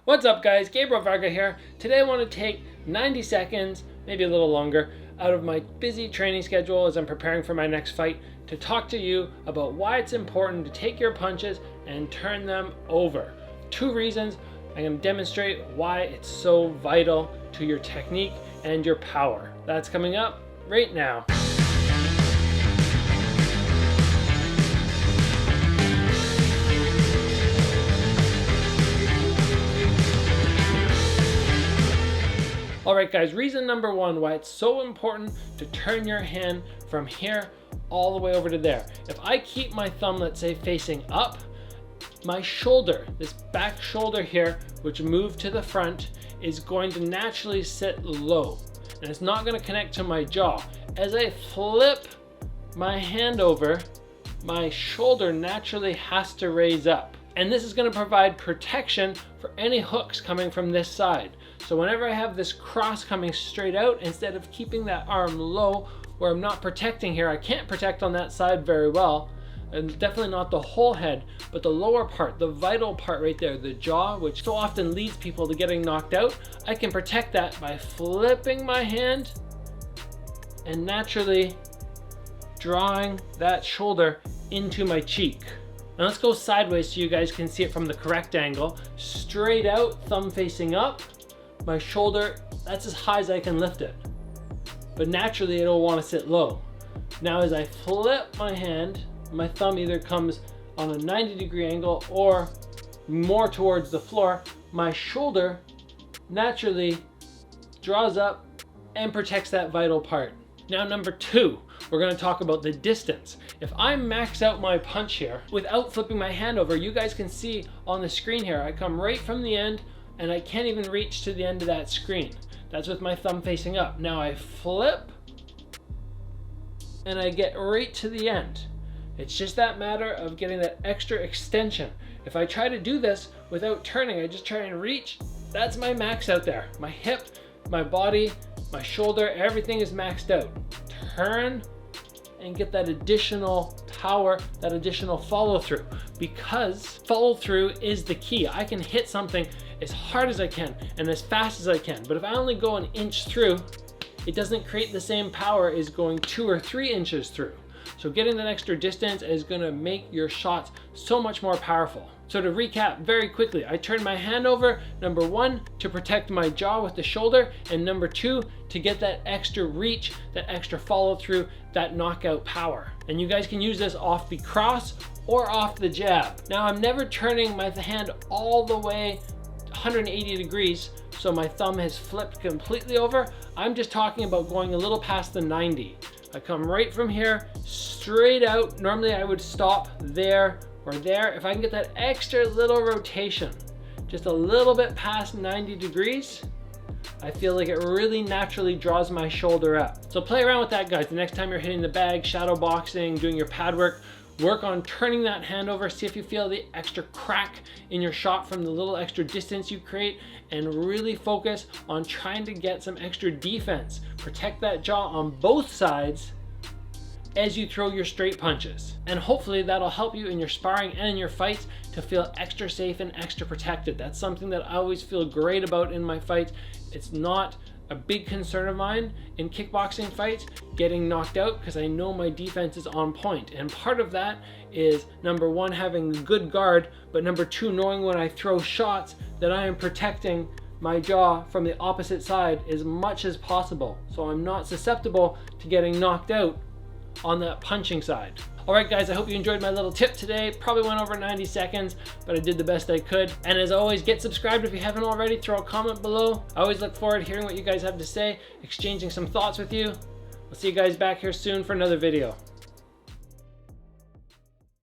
What's up guys, Gabriel Varga here. Today I want to take 90 seconds, maybe a little longer, out of my busy training schedule as I'm preparing for my next fight to talk to you about why it's important to take your punches and turn them over. 2 reasons. I'm going to demonstrate why it's so vital to your technique and your power. That's coming up right now. Alright guys, reason number 1 why it's so important to turn your hand from here all the way over to there. If I keep my thumb, let's say, facing up, my shoulder, this back shoulder here, which moved to the front, is going to naturally sit low. And it's not going to connect to my jaw. As I flip my hand over, my shoulder naturally has to raise up. And this is going to provide protection for any hooks coming from this side. So whenever I have this cross coming straight out, instead of keeping that arm low where I'm not protecting here, I can't protect on that side very well, and definitely not the whole head, but the lower part, the vital part right there, the jaw, which so often leads people to getting knocked out, I can protect that by flipping my hand and naturally drawing that shoulder into my cheek. Now let's go sideways so you guys can see it from the correct angle. Straight out, thumb facing up. My shoulder, that's as high as I can lift it. But naturally it'll want to sit low. Now as I flip my hand, my thumb either comes on a 90-degree angle or more towards the floor. My shoulder naturally draws up and protects that vital part. Now number 2, we're going to talk about the distance. If I max out my punch here without flipping my hand over, you guys can see on the screen here, I come right from the end and I can't even reach to the end of that screen. That's with my thumb facing up. Now I flip and I get right to the end. It's just that matter of getting that extra extension. If I try to do this without turning, I just try and reach, that's my max out there. My hip, my body, my shoulder, everything is maxed out. Turn and get that additional power, that additional follow through, because follow through is the key. I can hit something as hard as I can and as fast as I can, but if I only go an inch through, it doesn't create the same power as going 2 or 3 inches through. So getting that extra distance is going to make your shots so much more powerful. So to recap very quickly, I turn my hand over, number 1, to protect my jaw with the shoulder, and number 2, to get that extra reach, that extra follow through, that knockout power. And you guys can use this off the cross or off the jab. Now I'm never turning my hand all the way 180 degrees, so my thumb has flipped completely over. I'm just talking about going a little past the 90. I come right from here, straight out. Normally I would stop there or there. If I can get that extra little rotation, just a little bit past 90 degrees, I feel like it really naturally draws my shoulder up. So play around with that, guys. The next time you're hitting the bag, shadow boxing, doing your pad work on turning that hand over. See if you feel the extra crack in your shot from the little extra distance you create, and really focus on trying to get some extra defense. Protect that jaw on both sides as you throw your straight punches. And hopefully that'll help you in your sparring and in your fights to feel extra safe and extra protected. That's something that I always feel great about in my fights. It's not a big concern of mine in kickboxing fights, getting knocked out, because I know my defense is on point. And part of that is, number 1, having a good guard, but number 2, knowing when I throw shots that I am protecting my jaw from the opposite side as much as possible, so I'm not susceptible to getting knocked out on that punching side. Alright guys, I hope you enjoyed my little tip today. Probably went over 90 seconds, but I did the best I could. And as always, get subscribed if you haven't already. Throw a comment below. I always look forward to hearing what you guys have to say, exchanging some thoughts with you. I'll see you guys back here soon for another video.